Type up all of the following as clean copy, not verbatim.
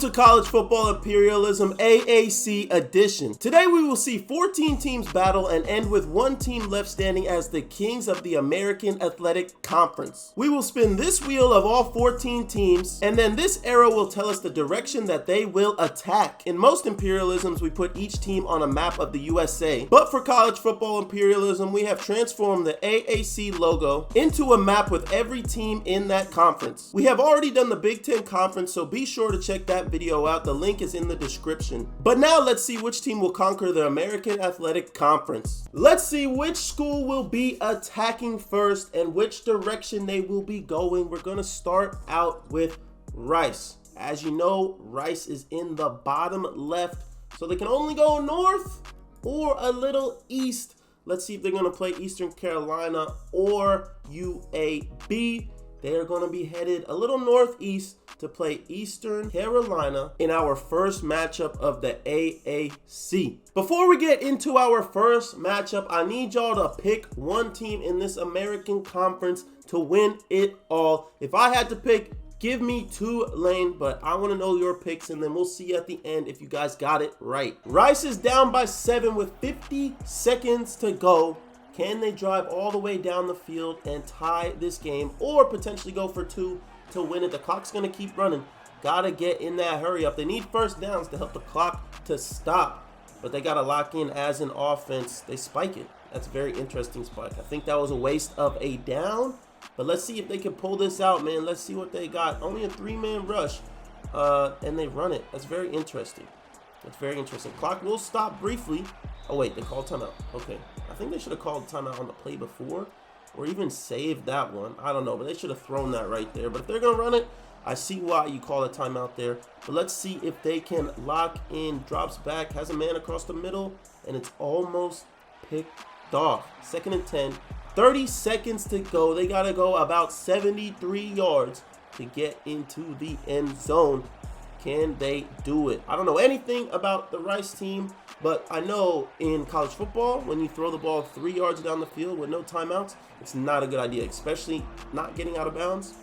to College Football Imperialism AAC edition. Today we will see 14 teams battle and end with one team left standing as the kings of the American Athletic Conference. We will spin this wheel of all 14 teams, and then this arrow will tell us the direction that they will attack. In most imperialisms, we put each team on a map of the USA, but for College Football Imperialism, we have transformed the AAC logo into a map with every team in that conference. We have already done the Big Ten Conference, so be sure to check that video out. The link is in the description. But now let's see which team will conquer the American Athletic Conference. Let's see which school will be attacking first and which direction they will be going. We're going to start out with Rice. As you know, Rice is in the bottom left, so they can only go north or a little east. Let's see if they're going to play Eastern Carolina or UAB. They are going to be headed a little northeast to play Eastern Carolina in our first matchup of the AAC. Before we get into our first matchup, I need y'all to pick one team in this American Conference to win it all. If I had to pick, give me Tulane, but I want to know your picks, and then we'll see at the end if you guys got it right. Rice is down by 7 with 50 seconds to go. Can they drive all the way down the field and tie this game, or potentially go for 2 to win it? The clock's going to keep running. Got to get in that hurry up. They need first downs to help the clock to stop, but they got to lock in as an offense. They spike it. That's a very interesting spike. I think that was a waste of a down, but let's see if they can pull this out, man. Let's see what they got. Only a 3-man rush, and they run it. That's very interesting. That's very interesting. Clock will stop briefly. Oh, wait, they called timeout. Okay. I think they should have called timeout on the play before, or even saved that one. I don't know, but they should have thrown that right there. But if they're going to run it, I see why you call a timeout there. But let's see if they can lock in. Drops back, has a man across the middle, and it's almost picked off. 2nd and 10. 30 seconds to go. They got to go about 73 yards to get into the end zone. Can they do it? I don't know anything about the Rice team, but I know in college football, when you throw the ball 3 yards down the field with no timeouts, it's not a good idea, especially not getting out of bounds.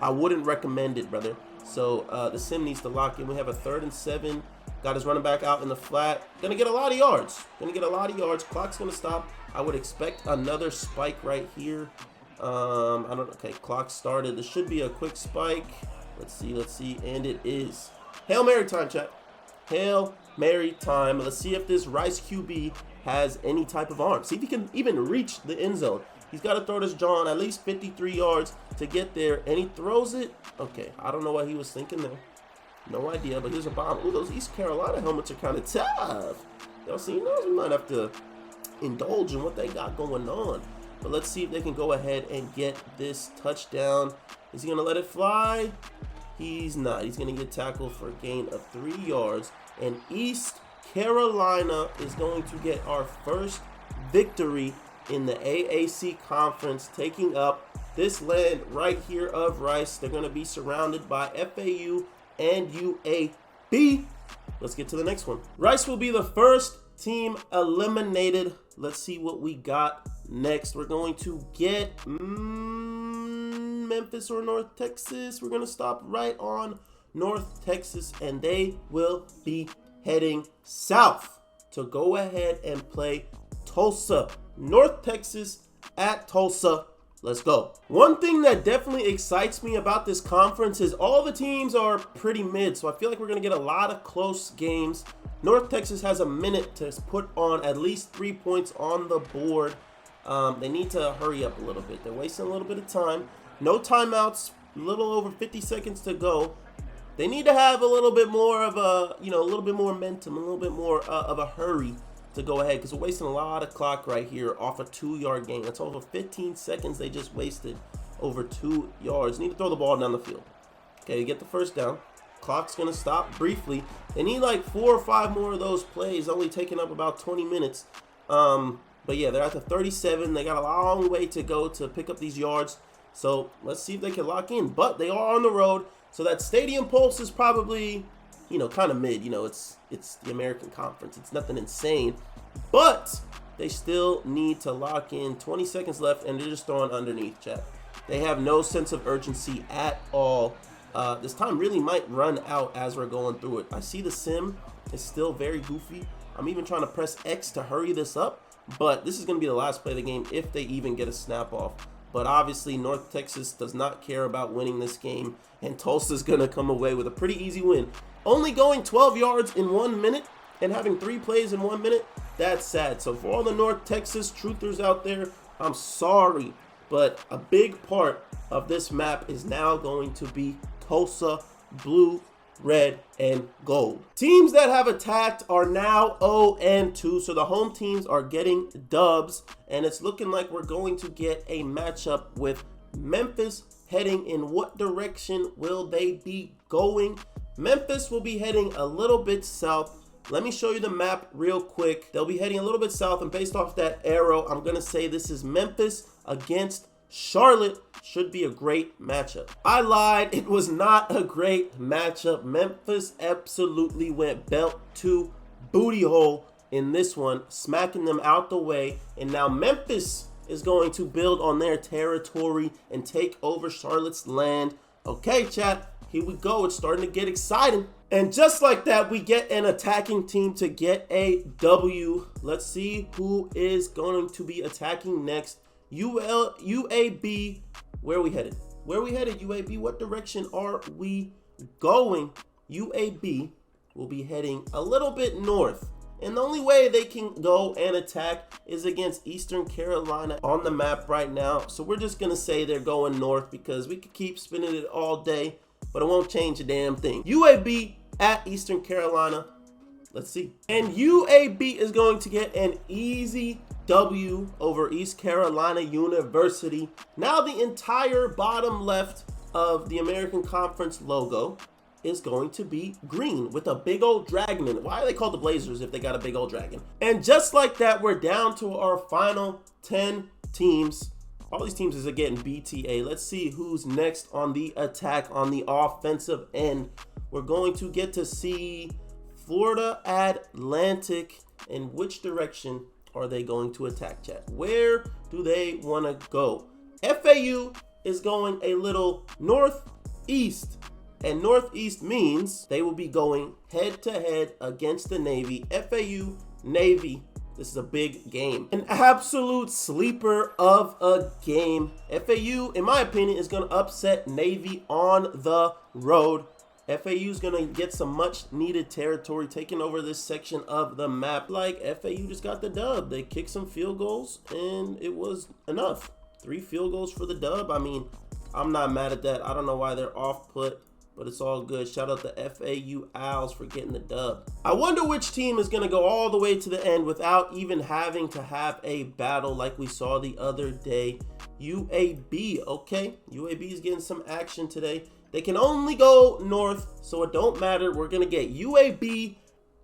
I wouldn't recommend it, brother. So the sim needs to lock in. We have a 3rd and 7. Got his running back out in the flat. Gonna get a lot of yards. Clock's gonna stop. I would expect another spike right here. I don't know. Okay, clock started. This should be a quick spike. Let's see, and it is. Hail Mary time, chat. Hail Mary time. Let's see if this Rice QB has any type of arm. See if he can even reach the end zone. He's got to throw this John at least 53 yards to get there, and he throws it. Okay, I don't know what he was thinking there. No idea, but here's a bomb. Ooh, those East Carolina helmets are kind of tough. Y'all seen those? We might have to indulge in what they got going on. But let's see if they can go ahead and get this touchdown. Is he going to let it fly? He's not. He's going to get tackled for a gain of 3 yards. And East Carolina is going to get our first victory in the AAC Conference, taking up this land right here of Rice. They're going to be surrounded by FAU and UAB. Let's get to the next one. Rice will be the first team eliminated. Let's see what we got next. We're going to get Memphis or North Texas. We're going to stop right on North Texas, and they will be heading south to go ahead and play Tulsa. North Texas at Tulsa. Let's go. One thing that definitely excites me about this conference is all the teams are pretty mid, so I feel like we're going to get a lot of close games. North Texas has a minute to put on at least 3 points on the board. They need to hurry up a little bit. They're wasting a little bit of time. No timeouts, a little over 50 seconds to go. They need to have a little bit more of a, a little bit more momentum, a little bit more of a hurry to go ahead, because we're wasting a lot of clock right here off a 2-yard gain. That's over 15 seconds they just wasted over 2 yards. Need to throw the ball down the field. Okay, get the first down. Clock's going to stop briefly. They need like 4 or 5 more of those plays, only taking up about 20 minutes. But yeah, they're at the 37. They got a long way to go to pick up these yards. So let's see if they can lock in. But they are on the road, so that stadium pulse is probably, kind of mid. It's the American Conference. It's nothing insane. But they still need to lock in. 20 seconds left, and they're just throwing underneath, chat. They have no sense of urgency at all. This time really might run out as we're going through it. I see the sim is still very goofy. I'm even trying to press X to hurry this up, but this is going to be the last play of the game if they even get a snap off. But obviously North Texas does not care about winning this game, and Tulsa's going to come away with a pretty easy win. Only going 12 yards in 1 minute and having 3 plays in 1 minute, that's sad. So for all the North Texas truthers out there, I'm sorry, but a big part of this map is now going to be Tulsa blue, red, and gold. Teams that have attacked are now 0-2, so the home teams are getting dubs, and it's looking like we're going to get a matchup with Memphis heading in what direction will they be going? Memphis will be heading a little bit south. Let me show you the map real quick. They'll be heading a little bit south, and based off that arrow, I'm going to say this is Memphis against Charlotte. Should be a great matchup. I lied. It was not a great matchup. Memphis absolutely went belt to booty hole in this one, smacking them out the way. And now Memphis is going to build on their territory and take over Charlotte's land. Okay, chat, here we go. It's starting to get exciting. And just like that, we get an attacking team to get a W. Let's see who is going to be attacking next. UAB, where are we headed? Where are we headed, UAB? What direction are we going? UAB will be heading a little bit north. And the only way they can go and attack is against Eastern Carolina on the map right now. So we're just going to say they're going north because we could keep spinning it all day, but it won't change a damn thing. UAB at Eastern Carolina. Let's see. And UAB is going to get an easy W over East Carolina University. Now the entire bottom left of the American Conference logo is going to be green with a big old dragon in it. Why are they called the Blazers if they got a big old dragon? And just like that, we're down to our final 10 teams. All these teams are getting BTA. Let's see who's next on the attack on the offensive end. We're going to get to see Florida Atlantic. In which direction are they going to attack, chat? Where do they want to go? FAU is going a little northeast, and northeast means they will be going head to head against the Navy. FAU Navy, this is a big game, an absolute sleeper of a game. FAU, in my opinion, is going to upset Navy on the road. FAU is going to get some much needed territory, taking over this section of the map. Like, FAU just got the dub. They kicked some field goals and it was enough. 3 field goals for the dub. I mean, I'm not mad at that. I don't know why they're off put, but it's all good. Shout out to FAU Owls for getting the dub. I wonder which team is going to go all the way to the end without even having to have a battle like we saw the other day. UAB, okay. UAB is getting some action today. They can only go north, so it don't matter. We're going to get UAB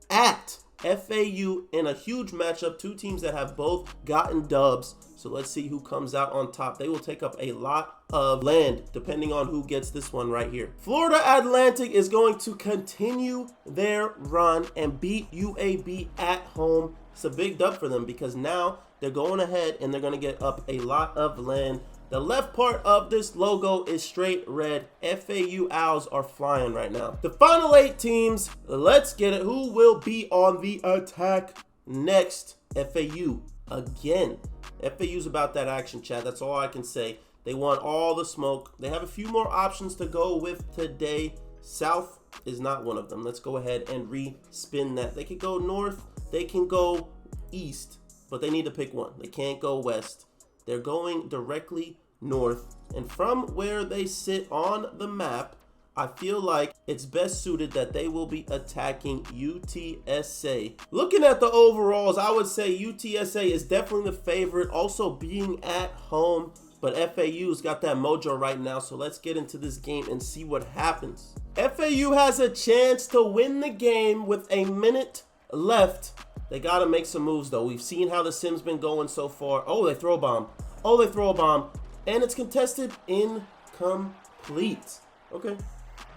at FAU in a huge matchup. 2 teams that have both gotten dubs. So let's see who comes out on top. They will take up a lot of land, depending on who gets this one right here. Florida Atlantic is going to continue their run and beat UAB at home. It's a big dub for them because now they're going ahead and they're going to get up a lot of land. The left part of this logo is straight red. FAU Owls are flying right now. The final 8 teams, let's get it. Who will be on the attack next? FAU again. FAU's about that action, chat. That's all I can say. They want all the smoke. They have a few more options to go with today. South is not one of them. Let's go ahead and re-spin that. They can go north. They can go east, but they need to pick one. They can't go west. They're going directly north, and from where they sit on the map, I feel like it's best suited that they will be attacking UTSA. Looking at the overalls, I would say UTSA is definitely the favorite, also being at home, but FAU's got that mojo right now, so let's get into this game and see what happens. FAU has a chance to win the game with a minute left. They got to make some moves, though. We've seen how the sim's been going so far. Oh, they throw a bomb. Oh, they throw a bomb. And it's contested, incomplete. Okay.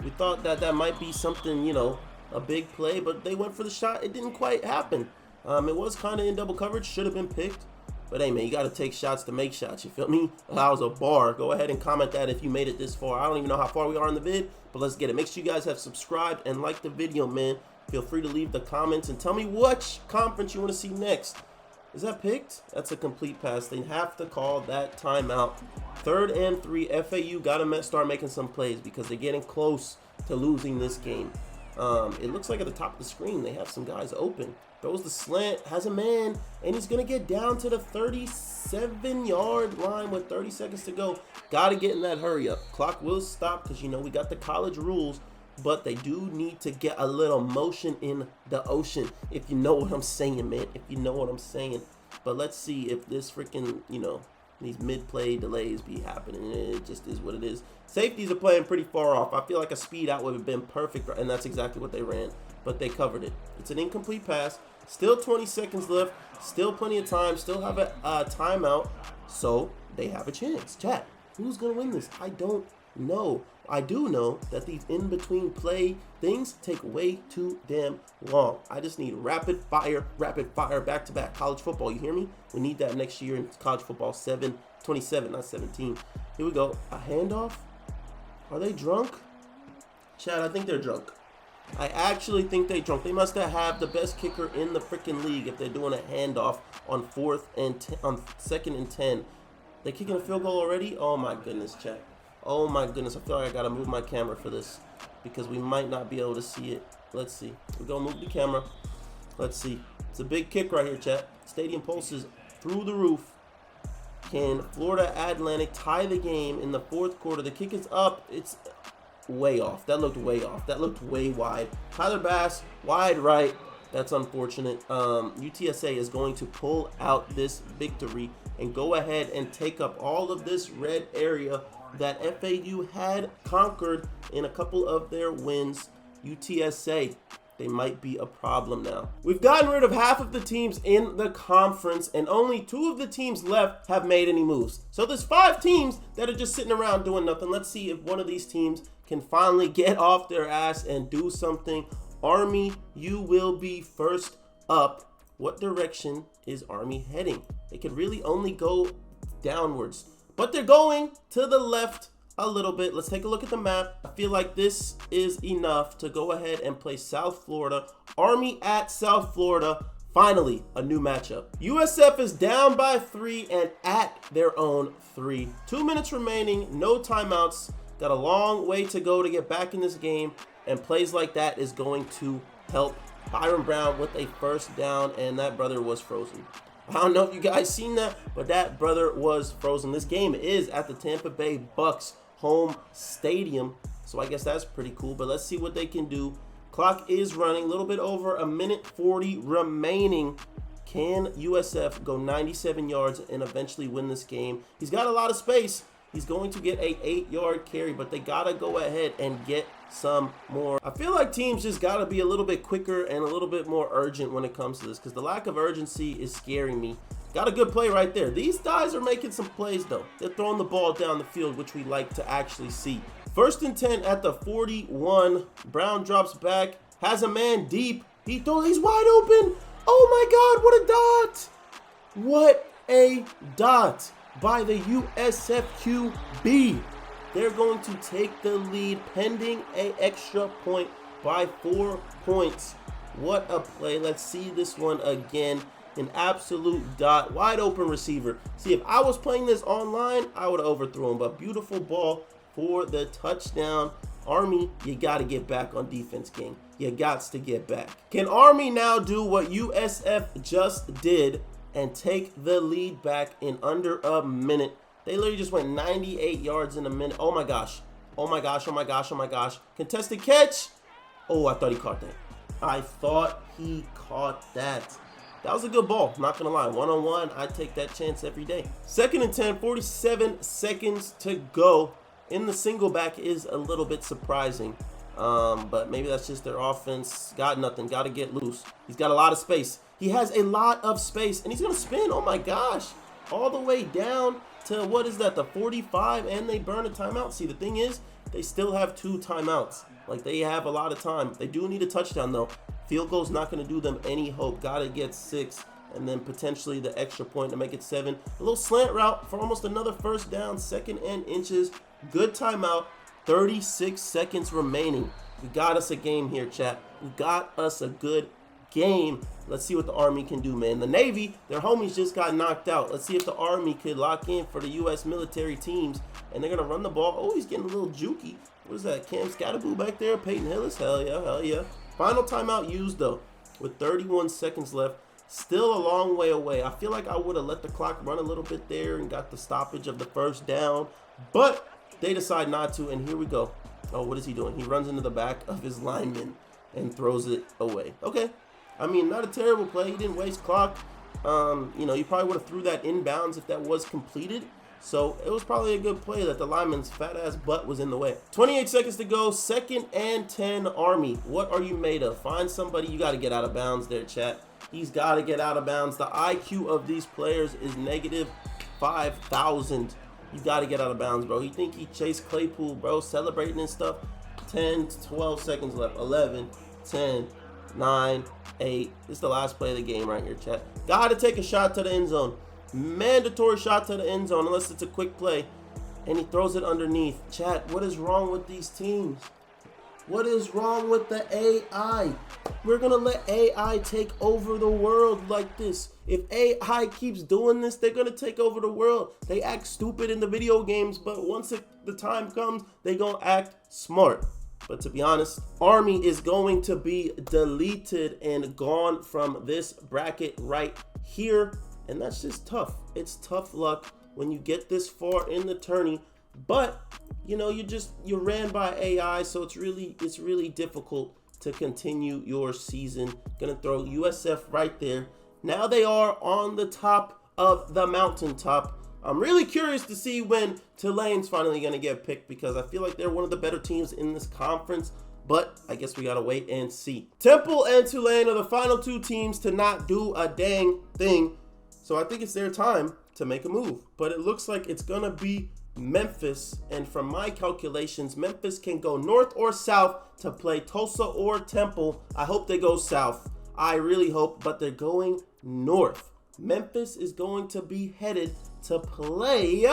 We thought that that might be something, you know, a big play, but they went for the shot. It didn't quite happen. It was kind of in double coverage. Should have been picked. But hey, man, you got to take shots to make shots. You feel me? That was a bar. Go ahead and comment that if you made it this far. I don't even know how far we are in the vid, but let's get it. Make sure you guys have subscribed and liked the video, man. Feel free to leave the comments and tell me which conference you want to see next. Is that picked? That's a complete pass. They have to call that timeout. 3rd and 3. FAU got to start making some plays because they're getting close to losing this game. It looks like at the top of the screen they have some guys open. Throws the slant, has a man, and he's going to get down to the 37-yard line with 30 seconds to go. Got to get in that hurry up. Clock will stop because, you know, we got the college rules, but they do need to get a little motion in the ocean, if you know what I'm saying, man, if you know what I'm saying. But let's see if this freaking, you know, these mid-play delays be happening. It just is what it is. Safeties are playing pretty far off. I feel like a speed out would have been perfect, and that's exactly what they ran, but they covered it. It's an incomplete pass. Still 20 seconds left. Still plenty of time. Still have a timeout, so they have a chance. Chat, who's going to win this? I don't know. I do know that these in-between play things take way too damn long. I just need rapid fire, back-to-back college football. You hear me? We need that next year in college football. 27, not 17. Here we go. A handoff? Are they drunk? Chad, I think they're drunk. I actually think they drunk. They must have the best kicker in the freaking league if they're doing a handoff on 2nd and 10. They're kicking a field goal already? Oh my goodness, chat. Oh my goodness. I feel like I gotta move my camera for this because we might not be able to see it. Let's see. We're gonna move the camera. Let's see. It's a big kick right here, chat. Stadium pulse is through the roof. Can Florida Atlantic tie the game in the 4th quarter? The kick is up. It's way off. That looked way off. That looked way wide. Tyler Bass, wide right. That's unfortunate. UTSA is going to pull out this victory and go ahead and take up all of this red area that FAU had conquered in a couple of their wins. UTSA, they might be a problem now. We've gotten rid of half of the teams in the conference, and only 2 of the teams left have made any moves. So there's 5 teams that are just sitting around doing nothing. Let's see if one of these teams can finally get off their ass and do something. Army, you will be first up. What direction is Army heading? They could really only go downwards, but they're going to the left a little bit. Let's take a look at the map. I feel like this is enough to go ahead and play South Florida. Army at South Florida. Finally, a new matchup. USF is down by 3 and at their own 3. 2 minutes remaining, no timeouts. Got a long way to go to get back in this game, and plays like that is going to help Byron Brown with a first down, and that brother was frozen. I don't know if you guys seen that, but that brother was frozen. This game is at the Tampa Bay Bucks home stadium, so I guess that's pretty cool, but let's see what they can do. Clock is running, a little bit over a minute 40 remaining. Can USF go 97 yards and eventually win this game? He's got a lot of space. He's going to get a 8-yard carry, but they got to go ahead and get some more. I feel like teams just got to be a little bit quicker and a little bit more urgent when it comes to this, because the lack of urgency is scaring me. Got a good play right there. These guys are making some plays, though. They're throwing the ball down the field, which we like to actually see. 1st and 10 at the 41. Brown drops back, has a man deep. He's wide open. Oh my God, what a dot. What a dot by the USF QB. They're going to take the lead pending an extra point by 4 points. What a play. Let's see this one again. An absolute dot. Wide open receiver. See, if I was playing this online, I would have overthrown him. But beautiful ball for the touchdown. Army, you got to get back on defense, gang. You got to get back. Can Army now do what USF just did and take the lead back in under a minute? They literally just went 98 yards in a minute. Oh my gosh. Oh my gosh. Oh my gosh. Oh my gosh. Contested catch. Oh, I thought he caught that. I thought he caught that. That was a good ball. Not going to lie. One-on-one, I take that chance every day. 2nd and 10, 47 seconds to go. In the single back is a little bit surprising. But maybe that's just their offense. Got nothing. Got to get loose. He's got a lot of space. He has a lot of space, and he's going to spin. Oh my gosh. All the way down to, what is that, the 45, and they burn a timeout. See, the thing is, they still have 2 timeouts. Like, they have a lot of time. They do need a touchdown, though. Field goal's not going to do them any hope. Got to get 6. and then potentially the extra point to make it 7. A little slant route for almost another first down, 2nd and inches. Good timeout, 36 seconds remaining. We got us a game here, chat. We got us a good game. Let's see what the Army can do, man. The Navy, their homies just got knocked out. Let's see if the Army could lock in for the U.S. military teams, and they're going to run the ball. Oh, he's getting a little jukey. What is that, Cam Scatterboo back there? Peyton Hillis? Hell yeah, hell yeah. Final timeout used, though, with 31 seconds left. Still a long way away. I feel like I would have let the clock run a little bit there and got the stoppage of the first down, but they decide not to, and here we go. Oh, what is he doing? He runs into the back of his lineman and throws it away. Okay. I mean, not a terrible play. He didn't waste clock. You know, you probably would have threw that inbounds if that was completed. So it was probably a good play that the lineman's fat ass butt was in the way. 28 seconds to go. 2nd and 10 Army. What are you made of? Find somebody. You got to get out of bounds there, chat. He's got to get out of bounds. The IQ of these players is negative 5,000. You got to get out of bounds, bro. You think he chased Claypool, bro, celebrating and stuff? 10, 12 seconds left. 11, 10, 9, 8. This is the last play of the game right here, chat. Got to take a shot to the end zone. Mandatory shot to the end zone unless it's a quick play. And he throws it underneath. Chat, what is wrong with these teams? What is wrong with the AI? We're going to let AI take over the world like this. If AI keeps doing this, they're going to take over the world. They act stupid in the video games, but once the time comes, they going to act smart. But to be honest, Army is going to be deleted and gone from this bracket right here. And that's just tough. It's tough luck when you get this far in the tourney. But, you know, you ran by AI, so it's really difficult to continue your season. Gonna throw USF right there. Now they are on the top of the mountaintop. I'm really curious to see when Tulane's finally going to get picked, because I feel like they're one of the better teams in this conference, but I guess we got to wait and see. Temple and Tulane are the final 2 teams to not do a dang thing, so I think it's their time to make a move, but it looks like it's going to be Memphis, and from my calculations, Memphis can go north or south to play Tulsa or Temple. I hope they go south. I really hope, but they're going north. Memphis is going to be headed to play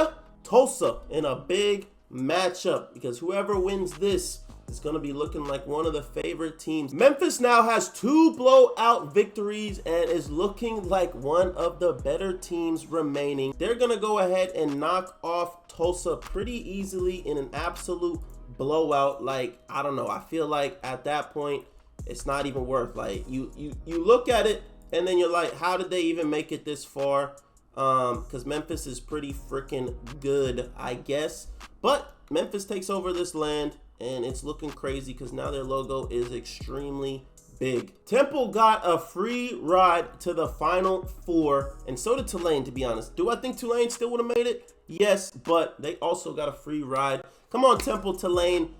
Tulsa in a big matchup, because whoever wins this is going to be looking like one of the favorite teams. Memphis now has 2 blowout victories and is looking like one of the better teams remaining. They're going to go ahead and knock off Tulsa pretty easily in an absolute blowout. Like, I don't know. I feel like at that point, it's not even worth, like, you look at it and then you're like, how did they even make it this far? Because Memphis is pretty freaking good, I guess. But Memphis takes over this land, and it's looking crazy because now their logo is extremely big. Temple got a free ride to the Final Four, and so did Tulane, to be honest. Do I think Tulane still would have made it? Yes, but they also got a free ride. Come on, Temple, Tulane.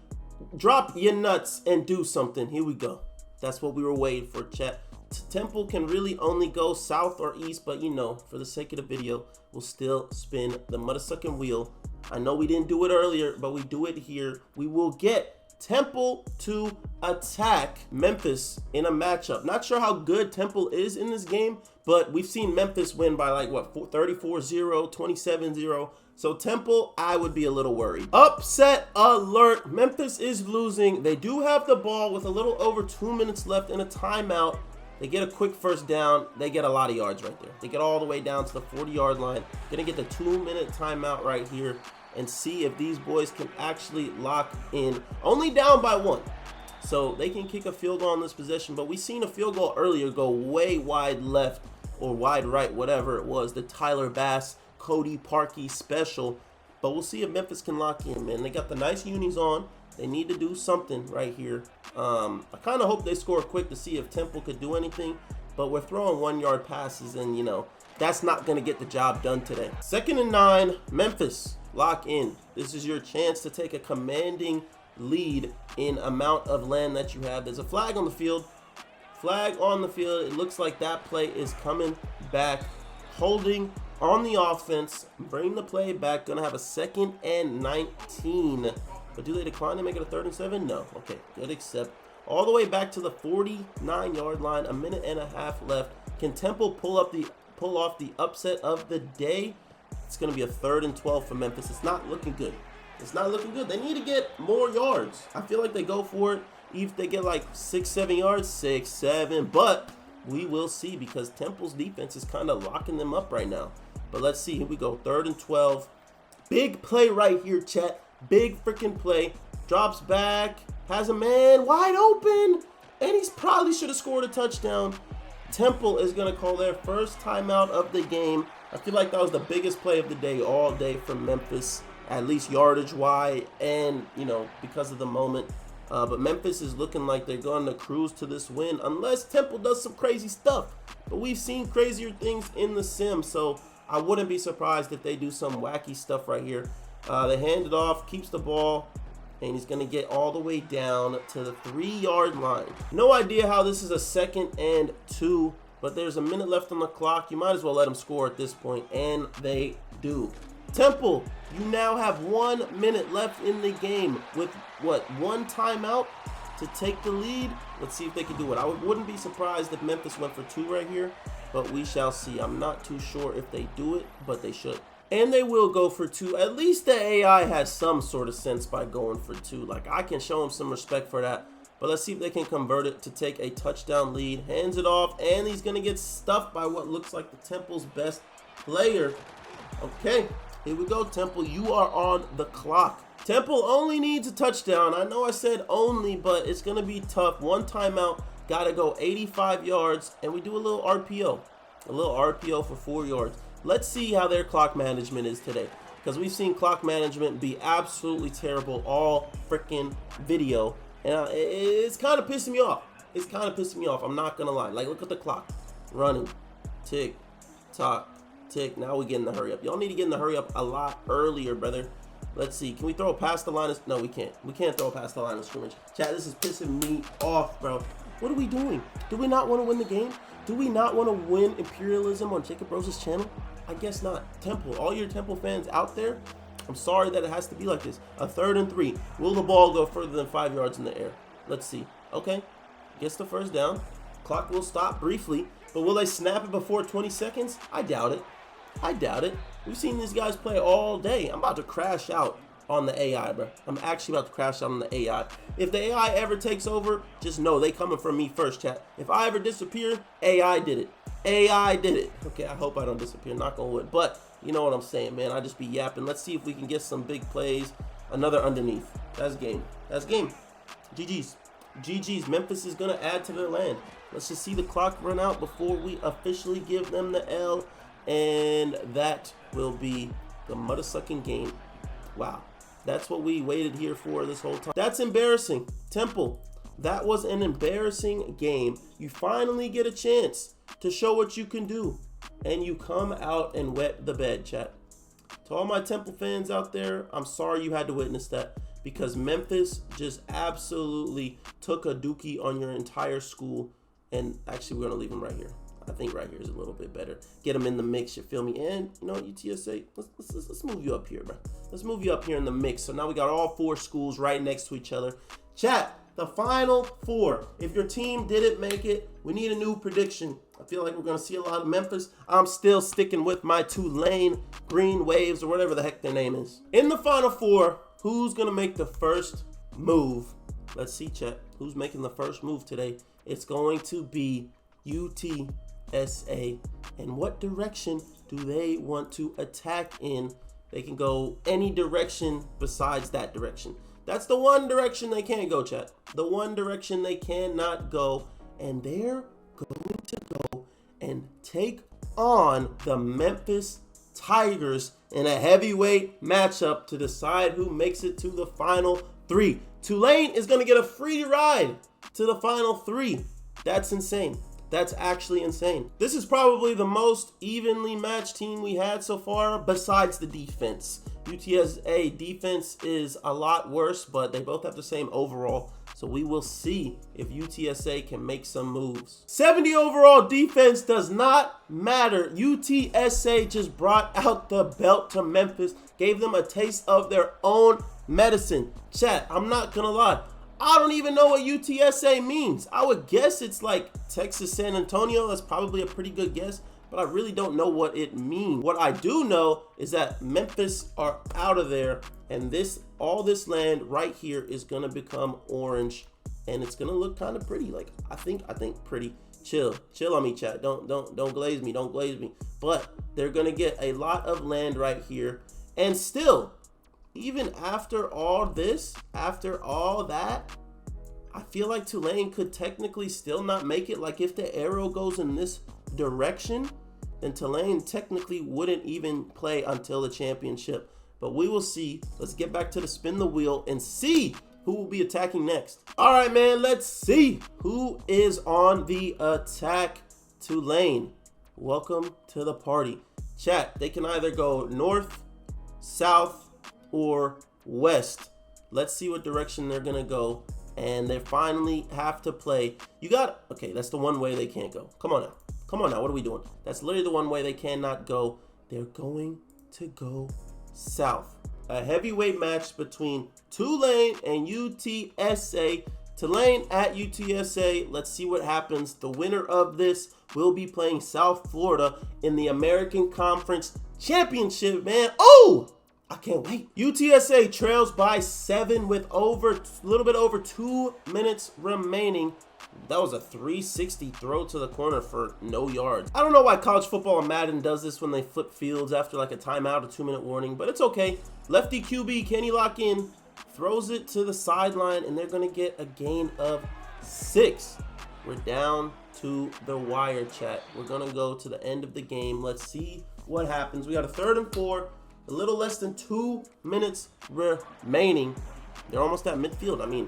Drop your nuts and do something. Here we go. That's what we were waiting for, chat. Temple can really only go south or east, but you know, for the sake of the video, we'll still spin the motherfucking wheel. I know we didn't do it earlier, but we do it here. We will get Temple to attack Memphis in a matchup. Not sure how good Temple is in this game, but we've seen Memphis win by like, what, 34-0, 27-0. So Temple, I would be a little worried. Upset alert. Memphis is losing. They do have the ball with a little over 2 minutes left in a timeout. They get a quick first down. They get a lot of yards right there. They get all the way down to the 40-yard line. Gonna get the 2-minute timeout right here and see if these boys can actually lock in. Only down by 1. So they can kick a field goal on this possession, but we seen a field goal earlier go way wide left or wide right, whatever it was. The Tyler Bass, Cody Parkey special. But we'll see if Memphis can lock in, man. They got the nice unis on. They need to do something right here. I kind of hope they score quick to see if Temple could do anything, but we're throwing 1-yard passes, and you know, that's not going to get the job done today. 2nd and 9, Memphis, lock in. This is your chance to take a commanding lead in amount of land that you have. There's a flag on the field. Flag on the field. It looks like that play is coming back. Holding on the offense. Bring the play back. Going to have a 2nd and 19. But do they decline to make it a 3rd and 7? No. Okay, good accept. All the way back to the 49-yard line. A minute and a half left. Can Temple pull off the upset of the day? It's going to be a 3rd and 12 for Memphis. It's not looking good. It's not looking good. They need to get more yards. I feel like they go for it. If they get like 6-7 yards, 6-7, but we will see because Temple's defense is kind of locking them up right now. But let's see. Here we go. 3rd and 12. Big play right here, chat. Big freaking play. Drops back. Has a man wide open. And he's probably should have scored a touchdown. Temple is going to call their first timeout of the game. I feel like that was the biggest play of the day all day from Memphis, at least yardage-wise and, you know, because of the moment. But Memphis is looking like they're going to cruise to this win unless Temple does some crazy stuff. But we've seen crazier things in the sim, so I wouldn't be surprised if they do some wacky stuff right here. They hand it off, keeps the ball, and he's going to get all the way down to the 3-yard line. No idea how this is a 2nd and 2, but there's a minute left on the clock. You might as well let them score at this point, and they do. Temple, you now have 1 minute left in the game with, what, 1 timeout to take the lead. Let's see if they can do it. I wouldn't be surprised if Memphis went for 2 right here, but we shall see. I'm not too sure if they do it, but they should. And they will go for 2. At least the AI has some sort of sense by going for 2. Like, I can show them some respect for that. But let's see if they can convert it to take a touchdown lead. Hands it off, and he's going to get stuffed by what looks like the Temple's best player. Okay, here we go, Temple. You are on the clock. Temple only needs a touchdown. I know I said only, but it's going to be tough. 1 timeout. Got to go 85 yards, and we do a little RPO. A little RPO for 4 yards. Let's see how their clock management is today, because we've seen clock management be absolutely terrible all freaking video, and it's kind of pissing me off. It's kind of pissing me off. I'm not going to lie. Like, look at the clock. Running. Tick, tock, tick. Now we get in the hurry up. Y'all need to get in the hurry up a lot earlier, brother. Let's see. Can we throw it past the line of... No, we can't. We can't throw it past the line of scrimmage. Chat, this is pissing me off, bro. What are we doing? Do we not want to win the game? Do we not want to win Imperialism on Jacob Rose's channel? I guess not. Temple, all your Temple fans out there, I'm sorry that it has to be like this. A 3rd and 3. Will the ball go further than 5 yards in the air? Let's see. Okay. Gets the first down. Clock will stop briefly, but will they snap it before 20 seconds? I doubt it. I doubt it. We've seen these guys play all day. I'm about to crash out on the AI, bro. I'm actually about to crash out on the AI. If the AI ever takes over, just know they coming from me first, chat. If I ever disappear, AI did it. AI did it. Okay, I hope I don't disappear, knock on wood. But you know what I'm saying, man. I just be yapping. Let's see if we can get some big plays. Another underneath. That's game. That's game. GG's. GG's. Memphis is going to add to their land. Let's just see the clock run out before we officially give them the L. And that will be the mother-sucking game. Wow. That's what we waited here for this whole time. That's embarrassing. Temple, that was an embarrassing game. You finally get a chance to show what you can do, and you come out and wet the bed, chat. To all my Temple fans out there, I'm sorry you had to witness that, because Memphis just absolutely took a dookie on your entire school. And actually, we're going to leave him right here. I think right here is a little bit better. Get him in the mix, you feel me? And, you know, UTSA, let's move you up here, bro. Let's move you up here in the mix. So now we got all 4 schools right next to each other. Chat, the final 4. If your team didn't make it, we need a new prediction. I feel like we're going to see a lot of Memphis. I'm still sticking with my Tulane Green Waves, or whatever the heck their name is. In the final 4, who's going to make the first move? Let's see, chat. Who's making the first move today? It's going to be UTSA. And what direction do they want to attack in? They can go any direction besides that direction. That's the one direction they can't go, chat. The one direction they cannot go. And they're going to go and take on the Memphis Tigers in a heavyweight matchup to decide who makes it to the final 3. Tulane is going to get a free ride to the final 3. That's insane. That's actually insane. This is probably the most evenly matched team we had so far, besides the defense. UTSA defense is a lot worse, but they both have the same overall. So we will see if UTSA can make some moves. 70 overall defense does not matter. UTSA just brought out the belt to Memphis, gave them a taste of their own medicine. Chat, I'm not gonna lie. I don't even know what UTSA means. I would guess it's like Texas San Antonio. That's probably a pretty good guess, but I really don't know what it means. What I do know is that Memphis are out of there, and all this land right here is gonna become orange, and it's gonna look kind of pretty. Like I think pretty. Chill on me, chat. Don't glaze me. Don't glaze me. But they're gonna get a lot of land right here, and still, even after all this, after all that, I feel like Tulane could technically still not make it. Like if the arrow goes in this direction, then Tulane technically wouldn't even play until the championship. But we will see. Let's get back to the spin the wheel and see who will be attacking next. All right, man, let's see who is on the attack. Tulane, welcome to the party. Chat, they can either go north, south, or west. Let's see what direction they're gonna go. And they finally have to play. Okay, that's the one way they can't go. Come on now, what are we doing? That's literally the one way they cannot go. They're going to go south. A heavyweight match between Tulane and UTSA. Tulane at UTSA. Let's see what happens. The winner of this will be playing South Florida in the American Conference Championship, man. Oh! I can't wait. UTSA trails by 7 with a little bit over 2 minutes remaining. That was a 360 throw to the corner for no yards. I don't know why college football and Madden does this when they flip fields after like a timeout, a 2-minute warning, but it's okay. Lefty QB, can he lock in? Throws it to the sideline, and they're going to get a gain of 6. We're down to the wire, chat. We're going to go to the end of the game. Let's see what happens. We got a 3rd and 4. A little less than 2 minutes remaining. They're almost at midfield. I mean,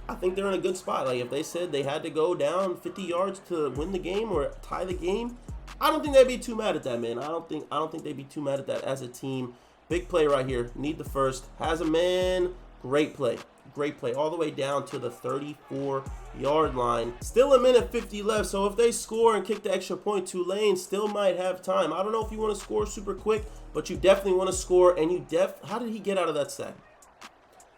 I think they're in a good spot. Like if they said they had to go down 50 yards to win the game or tie the game, I don't think they'd be too mad at that, man. I don't think they'd be too mad at that as a team. Big play right here. Need the first. Has a man. Great play. Great play. All the way down to the 34-yard line. Still a minute 50 left. So if they score and kick the extra point, Tulane still might have time. I don't know if you want to score super quick, but you definitely want to score. And how did he get out of that sack?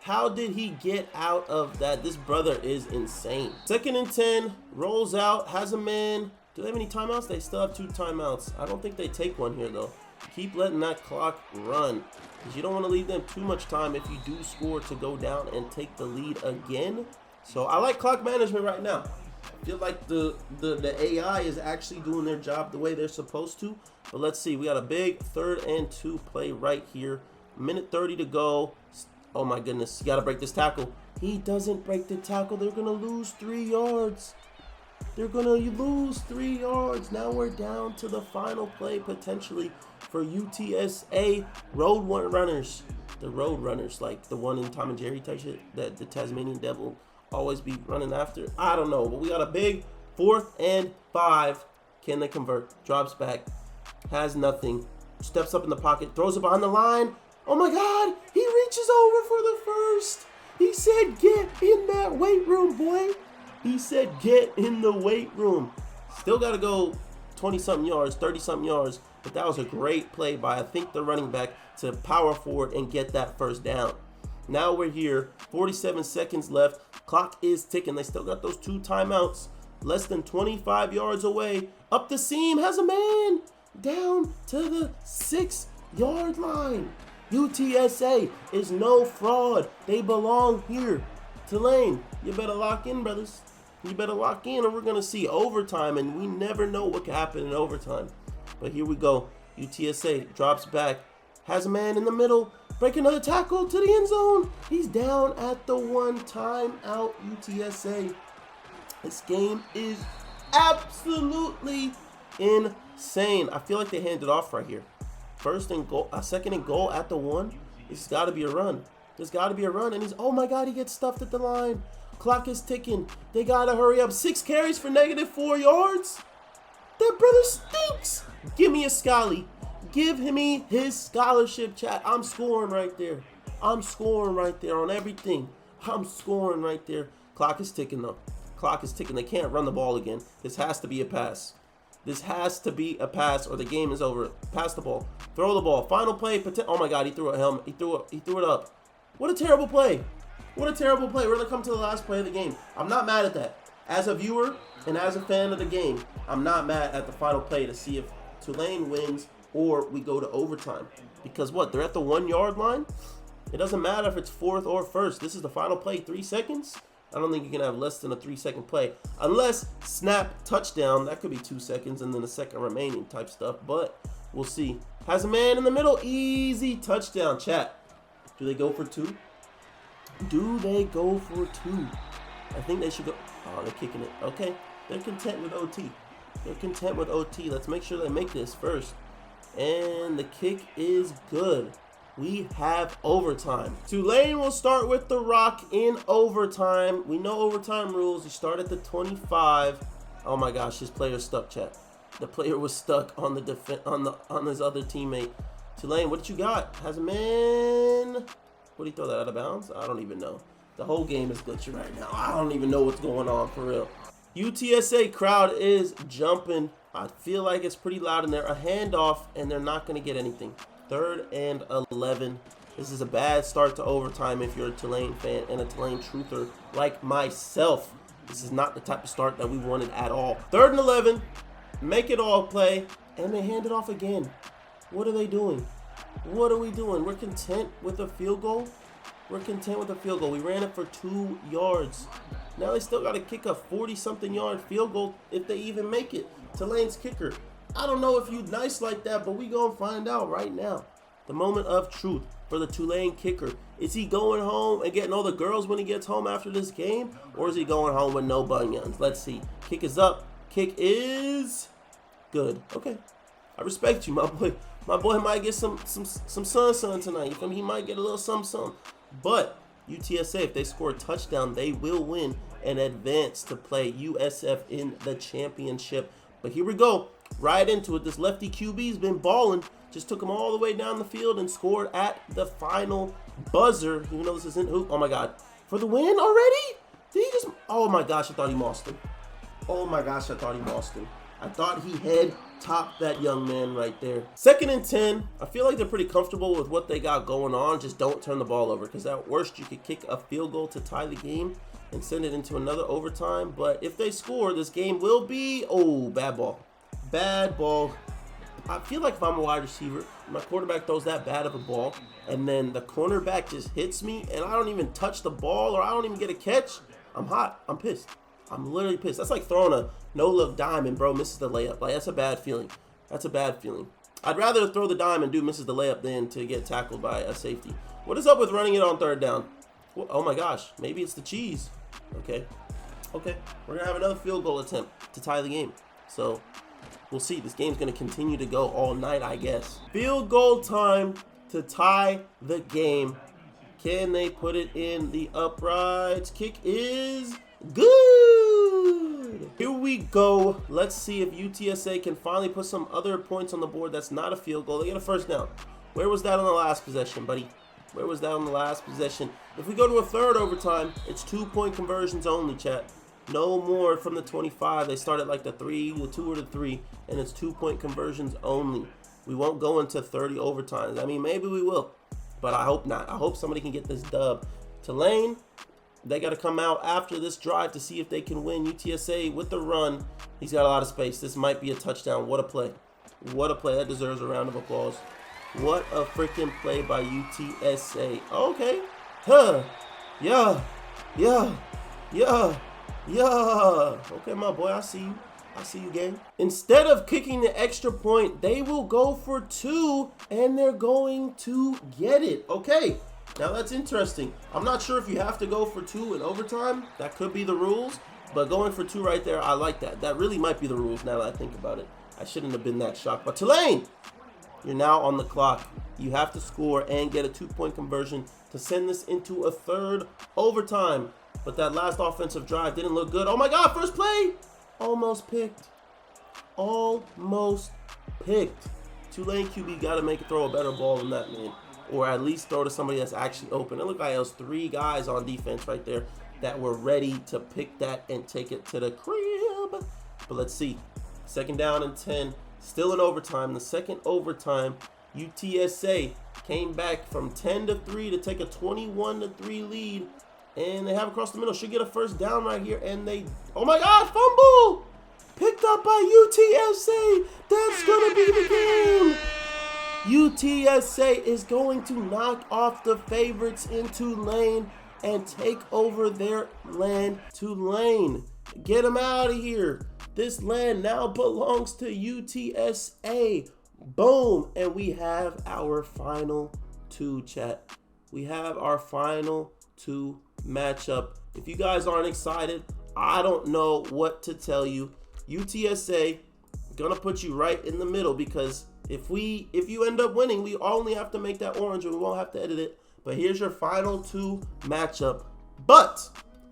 How did he get out of that? This brother is insane. 2nd and 10. Rolls out. Has a man. Do they have any timeouts? They still have 2 timeouts. I don't think they take one here, though. Keep letting that clock run, because you don't want to leave them too much time if you do score to go down and take the lead again. So I like clock management right now. I feel like the AI is actually doing their job the way they're supposed to. But let's see. We got a big 3rd and 2 play right here. Minute 30 to go. Oh my goodness. You got to break this tackle. He doesn't break the tackle. They're going to lose 3 yards. They're going to lose 3 yards. Now we're down to the final play potentially for UTSA road runners. The road runners, like the one in Tom and Jerry type shit that the Tasmanian devil always be running after. I don't know, but we got a big 4th and 5. Can they convert? Drops back. Has nothing. Steps up in the pocket. Throws it behind the line. Oh my God. He reaches over for the first. He said, get in that weight room, boy. He said, get in the weight room. Still got to go 20-something yards, 30-something yards. But that was a great play by, I think, the running back to power forward and get that first down. Now we're here. 47 seconds left. Clock is ticking. They still got those 2 timeouts. Less than 25 yards away. Up the seam. Has a man. Down to the 6-yard line. UTSA is no fraud. They belong here. Tulane, you better lock in, brothers. You better lock in, or we're going to see overtime, and we never know what can happen in overtime. But here we go. UTSA drops back. Has a man in the middle. Break another tackle to the end zone. He's down at the 1 timeout. UTSA. This game is absolutely insane. I feel like they handed off right here. 1st and goal, 2nd and goal at the 1. It's got to be a run. There's got to be a run. And oh my God, he gets stuffed at the line. Clock is ticking. They got to hurry up. 6 carries for -4 yards. That brother stinks. Give me a Scully. Give me his scholarship, chat. I'm scoring right there. I'm scoring right there on everything. I'm scoring right there. Clock is ticking, though. Clock is ticking. They can't run the ball again. This has to be a pass. This has to be a pass, or the game is over. Pass the ball. Throw the ball. Final play. Oh my God, he threw a helmet. He threw it up. What a terrible play. What a terrible play. We're going to come to the last play of the game. I'm not mad at that. As a viewer and as a fan of the game, I'm not mad at the final play to see if Tulane wins or we go to overtime. Because what? They're at the 1 yard line? It doesn't matter if it's fourth or first. This is the final play, 3 seconds. I don't think you can have less than a 3-second play. Unless snap, touchdown, that could be 2 seconds and then a second remaining type stuff. But we'll see. Has a man in the middle. Easy touchdown. Chat. Do they go for 2? Do they go for 2? I think they should go. Oh, they're kicking it. Okay. They're content with OT. They're content with OT. Let's make sure they make this first. And the kick is good. We have overtime. Tulane will start with the rock in overtime. We know overtime rules. You start at the 25. Oh my gosh, his player's stuck, chat. The player was stuck on the on his other teammate. Tulane, what did you got? Has a man. What did he throw that out of bounds? I don't even know. The whole game is glitchy right now. I don't even know what's going on for real. UTSA crowd is jumping. I feel like it's pretty loud in there. A handoff, and they're not going to get anything. 3rd and 11. This is a bad start to overtime if you're a Tulane fan and a Tulane truther like myself. This is not the type of start that we wanted at all. 3rd and 11. Make it all play, and they hand it off again. What are they doing? What are we doing? We're content with a field goal? We're content with a field goal. We ran it for 2 yards. Now they still got to kick a 40-something yard field goal if they even make it. Tulane's kicker. I don't know if you nice like that, but we gonna find out right now. The moment of truth for the Tulane kicker. Is he going home and getting all the girls when he gets home after this game? Or is he going home with no bunions? Let's see. Kick is up. Kick is good. Okay. I respect you, my boy. My boy might get some sun tonight. You feel me? He might get a little some. But UTSA, if they score a touchdown, they will win and advance to play USF in the championship. But here we go. Right into it. This lefty QB's been balling. Just took him all the way down the field and scored at the final buzzer. Even though this isn't hoop. Oh my God. For the win already? Did he just? Oh my gosh, I thought he lost him. Oh my gosh, I thought he lost him. I thought he had topped that young man right there. 2nd and 10. I feel like they're pretty comfortable with what they got going on. Just don't turn the ball over, because at worst you could kick a field goal to tie the game and send it into another overtime. But if they score, this game will be, oh, bad ball. Bad ball. I feel like if I'm a wide receiver, my quarterback throws that bad of a ball, and then the cornerback just hits me, and I don't even touch the ball, or I don't even get a catch, I'm hot. I'm pissed. I'm literally pissed. That's like throwing a no-look dime and bro misses the layup. Like, that's a bad feeling. That's a bad feeling. I'd rather throw the dime and dude misses the layup than to get tackled by a safety. What is up with running it on 3rd down? Oh my gosh. Maybe it's the cheese. Okay. Okay. We're going to have another field goal attempt to tie the game. So, we'll see. This game's going to continue to go all night, I guess. Field goal time to tie the game. Can they put it in the uprights? Kick is good. Here we go. Let's see if UTSA can finally put some other points on the board that's not a field goal. They get a 1st down. Where was that on the last possession, buddy? Where was that on the last possession? If we go to a 3rd overtime, it's 2-point conversions only, chat. No more from the 25. They start at like the 3, the 2, or the 3, and it's 2-point conversions only. We won't go into 30 overtimes. I mean, maybe we will, but I hope not. I hope somebody can get this dub. Tulane, they got to come out after this drive to see if they can win. UTSA with the run. He's got a lot of space. This might be a touchdown. What a play. What a play. That deserves a round of applause. What a freaking play by UTSA. Okay. Huh. Yeah. Okay, my boy, I see you. I see you, gang. Instead of kicking the extra point, they will go for 2, and they're going to get it. Okay. Now that's interesting. I'm not sure if you have to go for 2 in overtime. That could be the rules, but going for 2 right there, I like that. That really might be the rules now that I think about it. I shouldn't have been that shocked. But Tulane, you're now on the clock. You have to score and get a 2-point conversion to send this into a 3rd overtime. But that last offensive drive didn't look good. Oh my God, first play. Almost picked. Almost picked. Tulane QB got to throw a better ball than that, man. Or at least throw to somebody that's actually open. It looked like there was 3 guys on defense right there that were ready to pick that and take it to the crib. But let's see. 2nd down and 10. Still in overtime. The 2nd overtime, UTSA came back from 10-3 to take a 21-3 lead. And they have across the middle. Should get a first down right here. And they, oh my God, fumble! Picked up by UTSA. That's going to be the game. UTSA is going to knock off the favorites in Tulane and take over their land. Tulane, get them out of here. This land now belongs to UTSA. Boom. And we have our final two, chat. We have our final two matchup. If you guys aren't excited, I don't know what to tell you. UTSA gonna put you right in the middle, because if you end up winning, we only have to make that orange and we won't have to edit it. But here's your final two matchup. But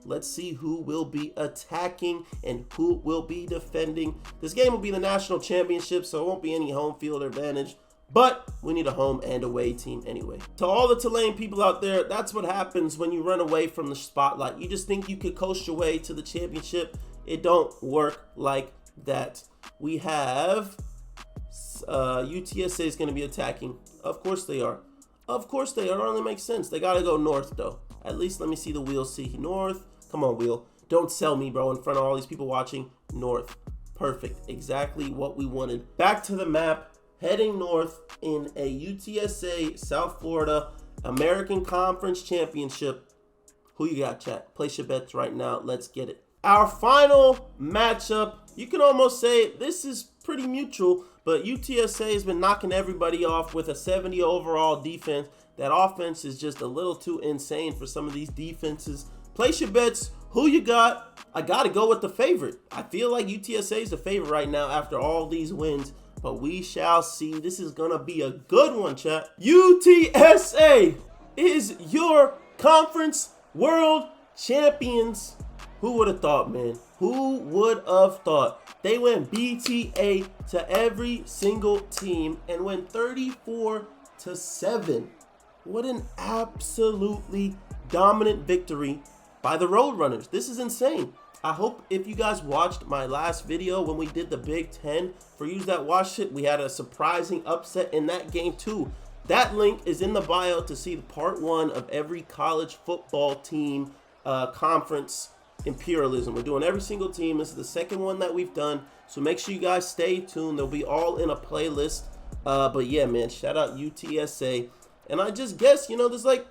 let's see who will be attacking and who will be defending. This game will be the national championship, so it won't be any home field advantage. But we need a home and away team anyway. To all the Tulane people out there, that's what happens when you run away from the spotlight. You just think you could coast your way to the championship. It don't work like that. We have UTSA is going to be attacking. Of course they are. Of course they are. It only makes sense. They got to go north, though. At least let me see the wheel. See north. Come on, wheel. Don't sell me, bro, in front of all these people watching. North. Perfect. Exactly what we wanted. Back to the map. Heading north in a UTSA South Florida American Conference Championship. Who you got, chat? Place your bets right now. Let's get it. Our final matchup, you can almost say this is pretty mutual, but UTSA has been knocking everybody off with a 70 overall defense. That offense is just a little too insane for some of these defenses. Place your bets. Who you got? I got to go with the favorite. I feel like UTSA is the favorite right now after all these wins. But we shall see. This is going to be a good one, chat. UTSA is your conference world champions. Who would have thought, man? Who would have thought? They went BTA to every single team and went 34-7. What an absolutely dominant victory by the Roadrunners. This is insane. I hope if you guys watched my last video when we did the Big Ten, for you that watched it, we had a surprising upset in that game too. That link is in the bio to see part one of every college football team conference Imperialism. We're doing every single team. This is the second one that we've done, so make sure you guys stay tuned. They'll be all in a playlist. But yeah, man, shout out UTSA. And I just guess, there's like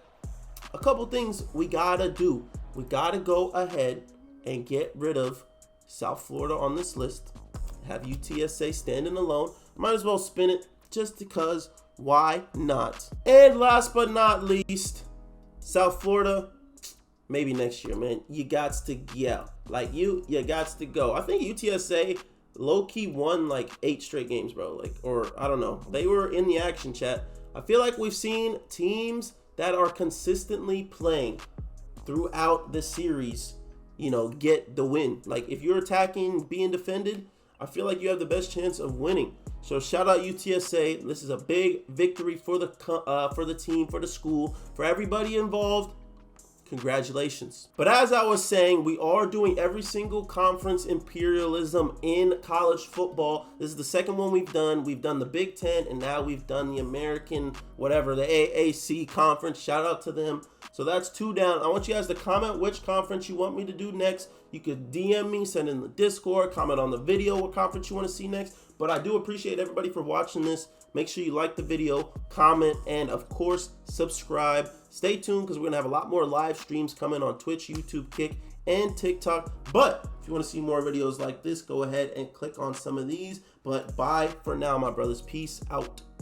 a couple things we gotta do. We gotta go ahead and get rid of South Florida on this list. Have UTSA standing alone. Might as well spin it just because. Why not? And last but not least, South Florida, maybe next year, man. You gots to yell. Like you gots to go. I think UTSA low-key won like 8 straight games, bro. Or I don't know. They were in the action, chat. I feel like we've seen teams that are consistently playing throughout the series, get the win. Like if you're attacking, being defended, I feel like you have the best chance of winning. So shout out UTSA. This is a big victory for the team, for the school, for everybody involved. Congratulations. But as I was saying, we are doing every single conference Imperialism in college football. This is the second one we've done. We've done the Big Ten, and now we've done the American, whatever, the AAC conference. Shout out to them. So that's 2 down. I want you guys to comment which conference you want me to do next. You could DM me, send in the Discord, comment on the video what conference you want to see next. But I do appreciate everybody for watching this. Make sure you like the video, comment, and of course, subscribe. Stay tuned because we're going to have a lot more live streams coming on Twitch, YouTube, Kick, and TikTok. But if you want to see more videos like this, go ahead and click on some of these. But bye for now, my brothers. Peace out.